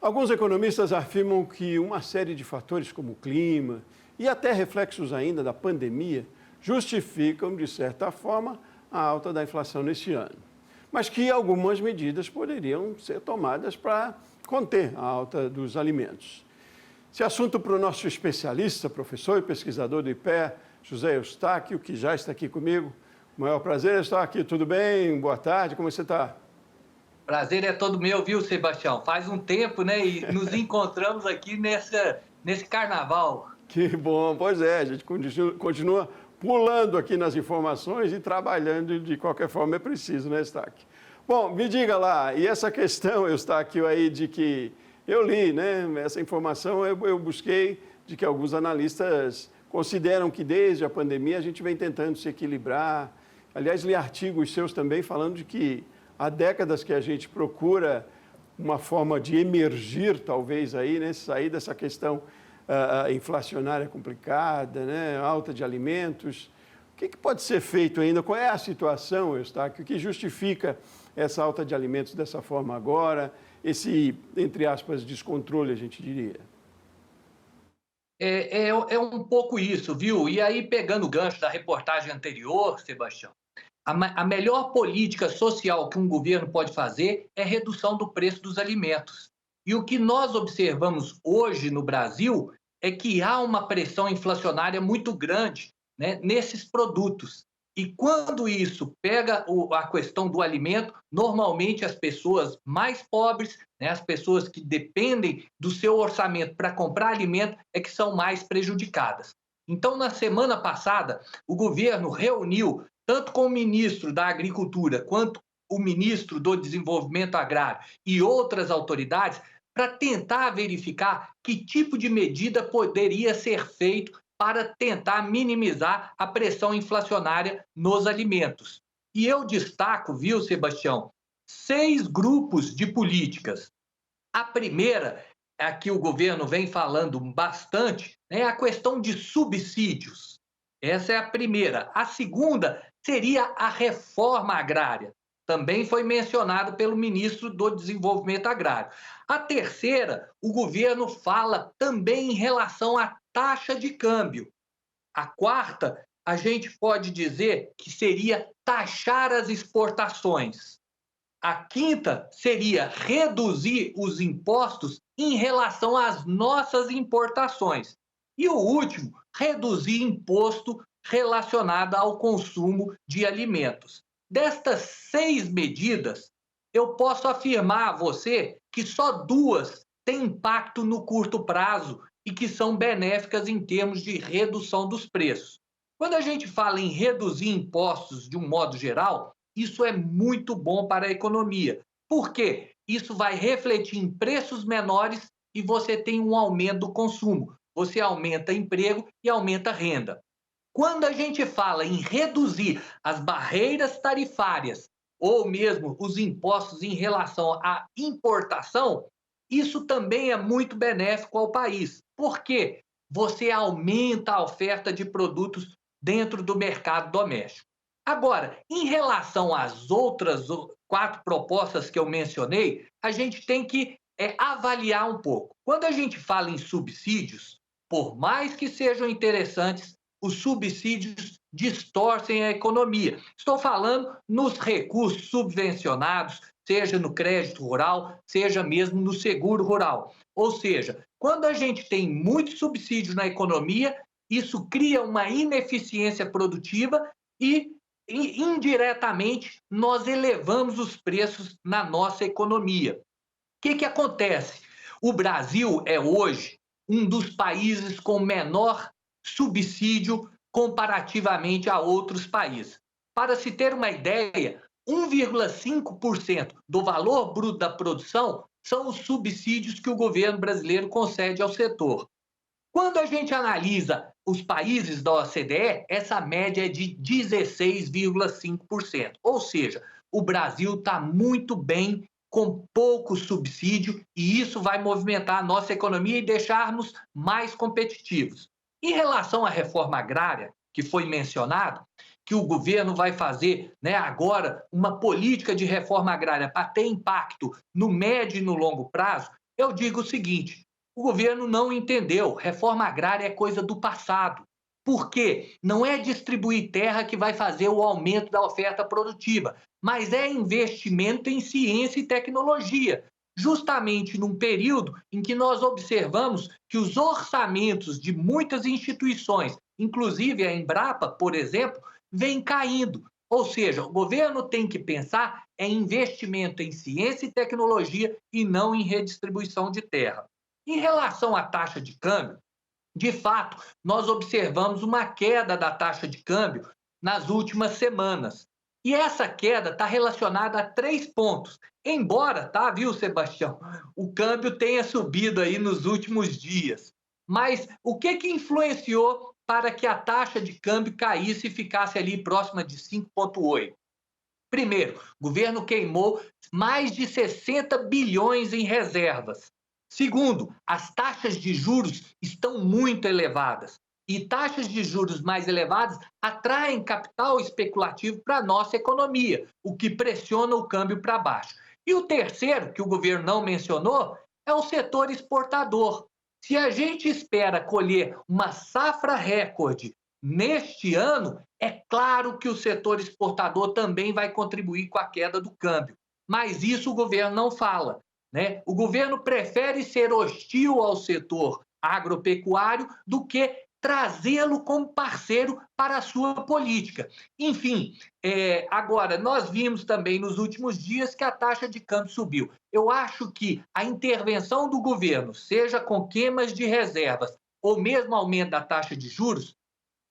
Alguns economistas afirmam que uma série de fatores como o clima e até reflexos ainda da pandemia justificam, de certa forma, a alta da inflação neste ano. Mas que algumas medidas poderiam ser tomadas para conter a alta dos alimentos. Esse assunto para o nosso especialista, professor e pesquisador do IPEA, José Eustáquio, que já está aqui comigo. O maior prazer estar aqui. Tudo bem? Boa tarde, como você está? Prazer é todo meu, viu, Sebastião? Faz um tempo, né? E nos encontramos aqui nesse carnaval. Que bom, pois é, a gente continua pulando aqui nas informações e trabalhando de qualquer forma é preciso, né, Eustáquio? Bom, me diga lá, e essa questão, Eustáquio, aí de que eu li, né, essa informação eu busquei de que alguns analistas consideram que desde a pandemia a gente vem tentando se equilibrar. Aliás, li artigos seus também falando de que há décadas que a gente procura uma forma de emergir, talvez, aí, né? Sair dessa questão inflacionária complicada, né? Alta de alimentos. O que pode ser feito ainda? Qual é a situação, Eustáquio, que justifica essa alta de alimentos dessa forma agora? Esse, entre aspas, descontrole, a gente diria. É um pouco isso, viu? E aí, pegando o gancho da reportagem anterior, Sebastião, a melhor política social que um governo pode fazer é redução do preço dos alimentos. E o que nós observamos hoje no Brasil é que há uma pressão inflacionária muito grande, né, nesses produtos. E quando isso pega a questão do alimento, normalmente as pessoas mais pobres, né, as pessoas que dependem do seu orçamento para comprar alimento, é que são mais prejudicadas. Então, na semana passada, o governo reuniu tanto com o ministro da Agricultura quanto o ministro do Desenvolvimento Agrário e outras autoridades para tentar verificar que tipo de medida poderia ser feito para tentar minimizar a pressão inflacionária nos alimentos. E eu destaco, viu, Sebastião, 6 grupos de políticas. A primeira, a que o governo vem falando bastante, é a questão de subsídios. Essa é a primeira. A segunda seria a reforma agrária. Também foi mencionado pelo ministro do Desenvolvimento Agrário. A terceira, o governo fala também em relação à taxa de câmbio. A quarta, a gente pode dizer que seria taxar as exportações. A quinta seria reduzir os impostos em relação às nossas importações. E o último, reduzir imposto relacionado ao consumo de alimentos. Destas 6 medidas, eu posso afirmar a você que só 2 têm impacto no curto prazo e que são benéficas em termos de redução dos preços. Quando a gente fala em reduzir impostos de um modo geral, isso é muito bom para a economia. Por quê? Isso vai refletir em preços menores e você tem um aumento do consumo. Você aumenta emprego e aumenta a renda. Quando a gente fala em reduzir as barreiras tarifárias ou mesmo os impostos em relação à importação, isso também é muito benéfico ao país. Por quê? Você aumenta a oferta de produtos dentro do mercado doméstico. Agora, em relação às outras 4 propostas que eu mencionei, a gente tem que avaliar um pouco. Quando a gente fala em subsídios, por mais que sejam interessantes, os subsídios distorcem a economia. Estou falando nos recursos subvencionados, seja no crédito rural, seja mesmo no seguro rural. Ou seja, quando a gente tem muito subsídio na economia, isso cria uma ineficiência produtiva e indiretamente nós elevamos os preços na nossa economia. O que acontece? O Brasil é hoje um dos países com menor subsídio comparativamente a outros países. Para se ter uma ideia, 1,5% do valor bruto da produção são os subsídios que o governo brasileiro concede ao setor. Quando a gente analisa os países da OCDE, essa média é de 16,5%. Ou seja, o Brasil está muito bem, com pouco subsídio, e isso vai movimentar a nossa economia e deixarmos mais competitivos. Em relação à reforma agrária, que foi mencionado, que o governo vai fazer, né, agora uma política de reforma agrária para ter impacto no médio e no longo prazo, Eu digo o seguinte: o governo não entendeu, reforma agrária é coisa do passado. Por quê? Não é distribuir terra que vai fazer o aumento da oferta produtiva, mas é investimento em ciência e tecnologia, justamente num período em que nós observamos que os orçamentos de muitas instituições, inclusive a Embrapa, por exemplo, vêm caindo. Ou seja, o governo tem que pensar em investimento em ciência e tecnologia e não em redistribuição de terra. Em relação à taxa de câmbio, de fato, nós observamos uma queda da taxa de câmbio nas últimas semanas. E essa queda está relacionada a 3 pontos. Embora, tá, viu, Sebastião, o câmbio tenha subido aí nos últimos dias. Mas o que influenciou para que a taxa de câmbio caísse e ficasse ali próxima de 5,8? Primeiro, o governo queimou mais de 60 bilhões em reservas. Segundo, as taxas de juros estão muito elevadas. E taxas de juros mais elevadas atraem capital especulativo para a nossa economia, o que pressiona o câmbio para baixo. E o terceiro, que o governo não mencionou, é o setor exportador. Se a gente espera colher uma safra recorde neste ano, é claro que o setor exportador também vai contribuir com a queda do câmbio. Mas isso o governo não fala, né? O governo prefere ser hostil ao setor agropecuário do que trazê-lo como parceiro para a sua política. Enfim, agora, nós vimos também nos últimos dias que a taxa de câmbio subiu. Eu acho que a intervenção do governo, seja com queimas de reservas ou mesmo aumento da taxa de juros,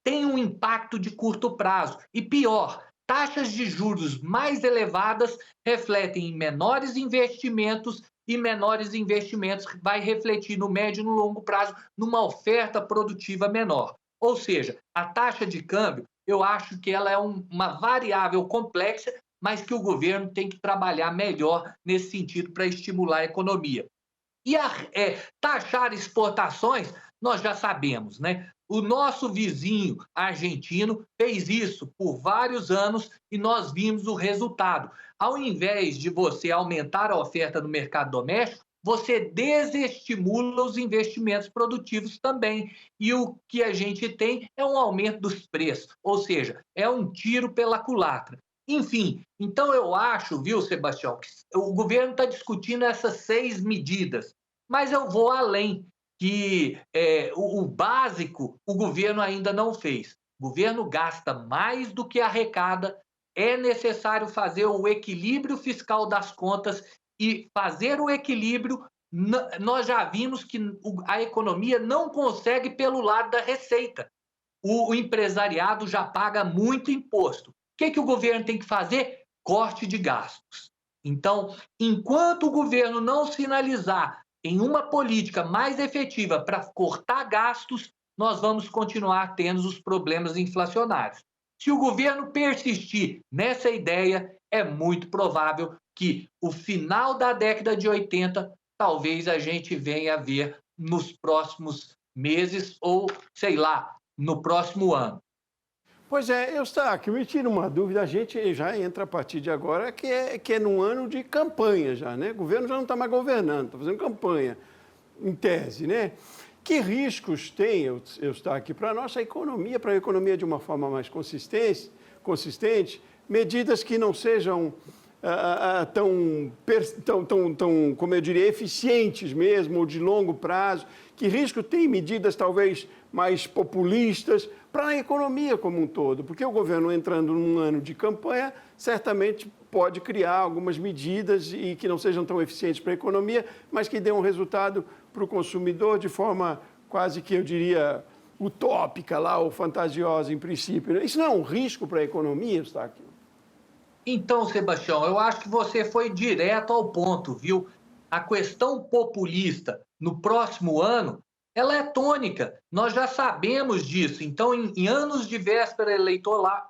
tem um impacto de curto prazo. E pior, taxas de juros mais elevadas refletem em menores investimentos e menores investimentos vai refletir no médio e no longo prazo numa oferta produtiva menor. Ou seja, a taxa de câmbio, eu acho que ela é uma variável complexa, mas que o governo tem que trabalhar melhor nesse sentido para estimular a economia. E taxar exportações, nós já sabemos, né? O nosso vizinho argentino fez isso por vários anos e nós vimos o resultado. Ao invés de você aumentar a oferta no mercado doméstico, você desestimula os investimentos produtivos também. E o que a gente tem é um aumento dos preços, ou seja, é um tiro pela culatra. Enfim, então eu acho, viu, Sebastião, que o governo está discutindo essas 6 medidas, mas eu vou além, que o básico o governo ainda não fez. O governo gasta mais do que arrecada, é necessário fazer o equilíbrio fiscal das contas e fazer o equilíbrio, nós já vimos que a economia não consegue pelo lado da receita. O empresariado já paga muito imposto. O que o governo tem que fazer? Corte de gastos. Então, enquanto o governo não sinalizar em uma política mais efetiva para cortar gastos, nós vamos continuar tendo os problemas inflacionários. Se o governo persistir nessa ideia, é muito provável que o final da década de 80, talvez a gente venha a ver nos próximos meses ou, sei lá, no próximo ano. Pois é, Eustáquio, me tira uma dúvida, a gente já entra a partir de agora, que é num ano de campanha já, né? O governo já não está mais governando, está fazendo campanha, em tese, né? Que riscos tem, Eustáquio, para a nossa economia, para a economia de uma forma mais consistente, medidas que não sejam tão, como eu diria, eficientes mesmo, ou de longo prazo? Que risco tem medidas talvez mais populistas para a economia como um todo? Porque o governo entrando num ano de campanha, certamente pode criar algumas medidas e que não sejam tão eficientes para a economia, mas que dêem um resultado para o consumidor de forma quase que, eu diria, utópica lá, ou fantasiosa em princípio. Isso não é um risco para a economia, Eustáquio? Então, Sebastião, eu acho que você foi direto ao ponto, viu? A questão populista no próximo ano, ela é tônica. Nós já sabemos disso. Então, em anos de véspera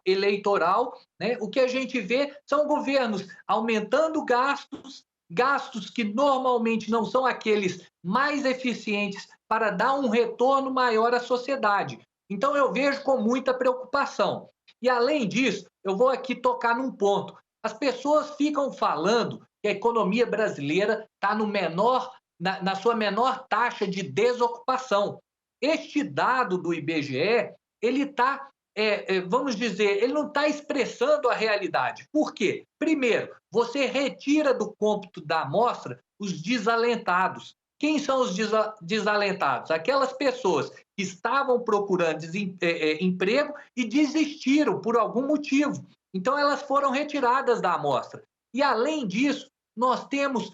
eleitoral, né, o que a gente vê são governos aumentando gastos que normalmente não são aqueles mais eficientes para dar um retorno maior à sociedade. Então, eu vejo com muita preocupação. E, além disso, eu vou aqui tocar num ponto. As pessoas ficam falando que a economia brasileira está no menor na sua menor taxa de desocupação. Este dado do IBGE, ele está, vamos dizer, ele não está expressando a realidade. Por quê? Primeiro, você retira do cômputo da amostra os desalentados. Quem são os desalentados? Aquelas pessoas que estavam procurando emprego e desistiram por algum motivo. Então, elas foram retiradas da amostra. E, além disso, nós temos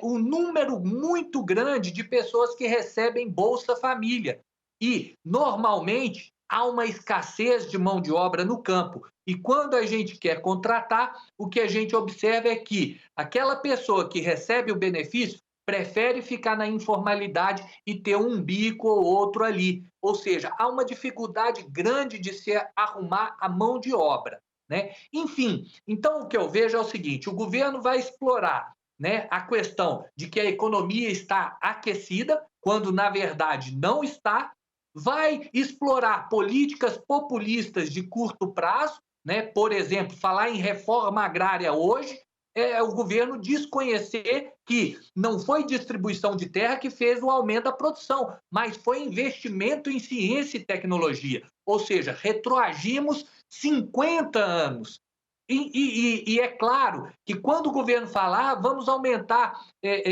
um número muito grande de pessoas que recebem Bolsa Família. E, normalmente, há uma escassez de mão de obra no campo. E quando a gente quer contratar, o que a gente observa é que aquela pessoa que recebe o benefício prefere ficar na informalidade e ter um bico ou outro ali. Ou seja, há uma dificuldade grande de se arrumar a mão de obra, né? Enfim, então o que eu vejo é o seguinte: o governo vai explorar, né, a questão de que a economia está aquecida, quando na verdade não está, vai explorar políticas populistas de curto prazo, né? Por exemplo, falar em reforma agrária hoje é o governo desconhecer que não foi distribuição de terra que fez o aumento da produção, mas foi investimento em ciência e tecnologia. Ou seja, retroagimos 50 anos. E é claro que quando o governo falar, vamos aumentar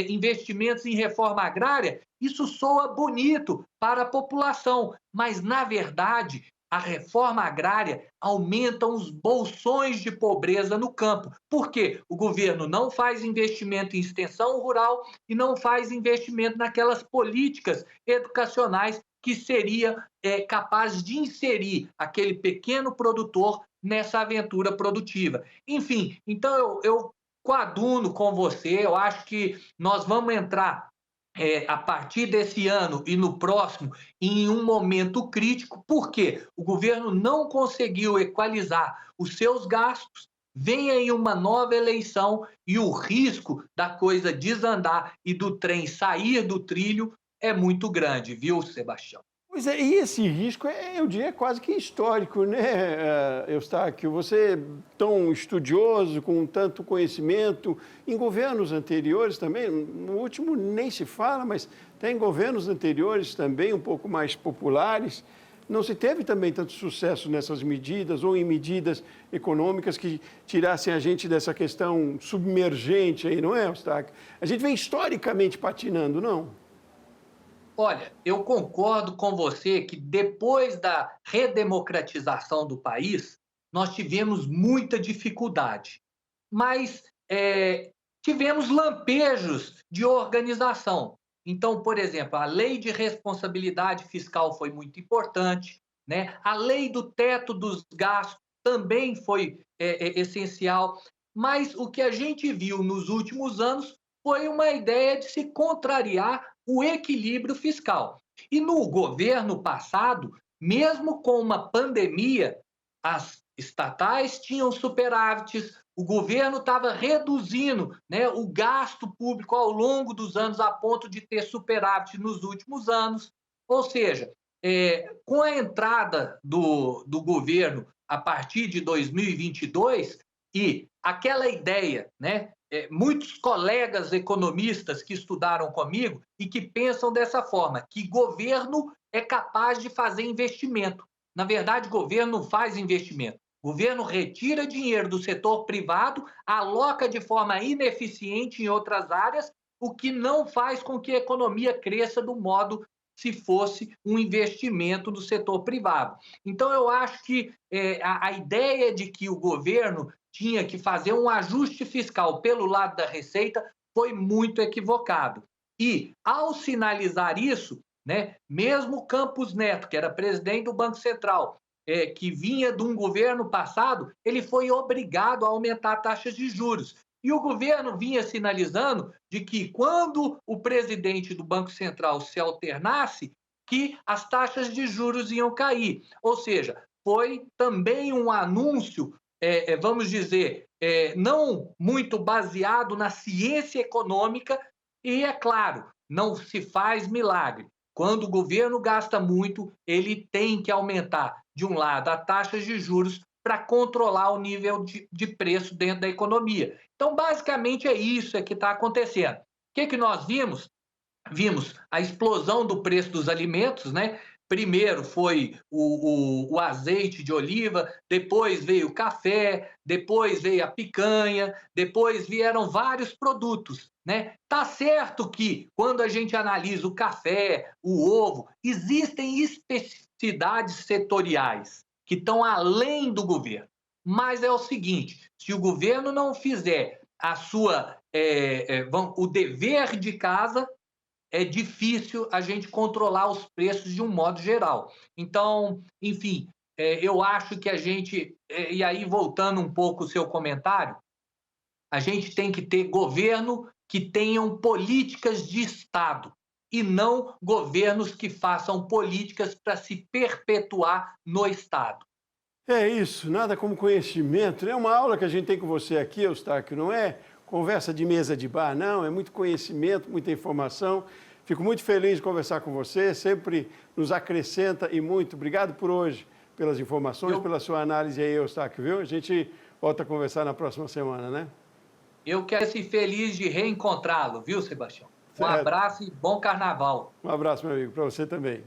investimentos em reforma agrária, isso soa bonito para a população, mas, na verdade, a reforma agrária aumenta os bolsões de pobreza no campo. Por quê? O governo não faz investimento em extensão rural e não faz investimento naquelas políticas educacionais que seria capaz de inserir aquele pequeno produtor nessa aventura produtiva. Enfim, então eu coaduno com você, eu acho que nós vamos entrar a partir desse ano e no próximo, em um momento crítico, porque o governo não conseguiu equalizar os seus gastos, vem aí uma nova eleição e o risco da coisa desandar e do trem sair do trilho é muito grande, viu, Sebastião? Pois é, e esse risco, eu diria, quase que histórico, né, Eustáquio? Você, tão estudioso, com tanto conhecimento, em governos anteriores também, no último nem se fala, mas tem governos anteriores também, um pouco mais populares, não se teve também tanto sucesso nessas medidas ou em medidas econômicas que tirassem a gente dessa questão submergente aí, não é, Eustáquio? A gente vem historicamente patinando, não? Olha, eu concordo com você que depois da redemocratização do país, nós tivemos muita dificuldade, mas tivemos lampejos de organização. Então, por exemplo, a lei de responsabilidade fiscal foi muito importante, né? A lei do teto dos gastos também foi essencial, mas o que a gente viu nos últimos anos foi uma ideia de se contrariar o equilíbrio fiscal. E no governo passado, mesmo com uma pandemia, as estatais tinham superávites, o governo estava reduzindo, né, o gasto público ao longo dos anos, a ponto de ter superávit nos últimos anos. Ou seja, com a entrada do governo a partir de 2022, e aquela ideia, né, muitos colegas economistas que estudaram comigo e que pensam dessa forma, que governo é capaz de fazer investimento. Na verdade, governo não faz investimento. O governo retira dinheiro do setor privado, aloca de forma ineficiente em outras áreas, o que não faz com que a economia cresça do modo se fosse um investimento do setor privado. Então, eu acho que a ideia de que o governo tinha que fazer um ajuste fiscal pelo lado da receita foi muito equivocado. E, ao sinalizar isso, né, mesmo Campos Neto, que era presidente do Banco Central, que vinha de um governo passado, ele foi obrigado a aumentar taxas de juros. E o governo vinha sinalizando de que quando o presidente do Banco Central se alternasse, que as taxas de juros iam cair. Ou seja, foi também um anúncio, vamos dizer, não muito baseado na ciência econômica, e, é claro, não se faz milagre. Quando o governo gasta muito, ele tem que aumentar, de um lado, a taxa de juros para controlar o nível de preço dentro da economia. Então, basicamente, é isso que está acontecendo. O que nós vimos? vimos a explosão do preço dos alimentos, né? Primeiro foi o azeite de oliva, depois veio o café, depois veio a picanha, depois vieram vários produtos, né? Tá certo que quando a gente analisa o café, o ovo, existem especificidades setoriais que estão além do governo. Mas é o seguinte: se o governo não fizer o dever de casa, é difícil a gente controlar os preços de um modo geral. Então, enfim, eu acho que a gente, e aí voltando um pouco o seu comentário, a gente tem que ter governo que tenham políticas de Estado e não governos que façam políticas para se perpetuar no Estado. É isso, nada como conhecimento. É uma aula que a gente tem com você aqui, Eustáquio, não é conversa de mesa de bar, não. É muito conhecimento, muita informação. Fico muito feliz de conversar com você, sempre nos acrescenta e muito. Obrigado por hoje, pelas informações, pela sua análise aí, Eustáquio, viu? A gente volta a conversar na próxima semana, né? Eu quero ser feliz de reencontrá-lo, viu, Sebastião? Um Certo. abraço e bom carnaval. Um abraço, meu amigo, para você também.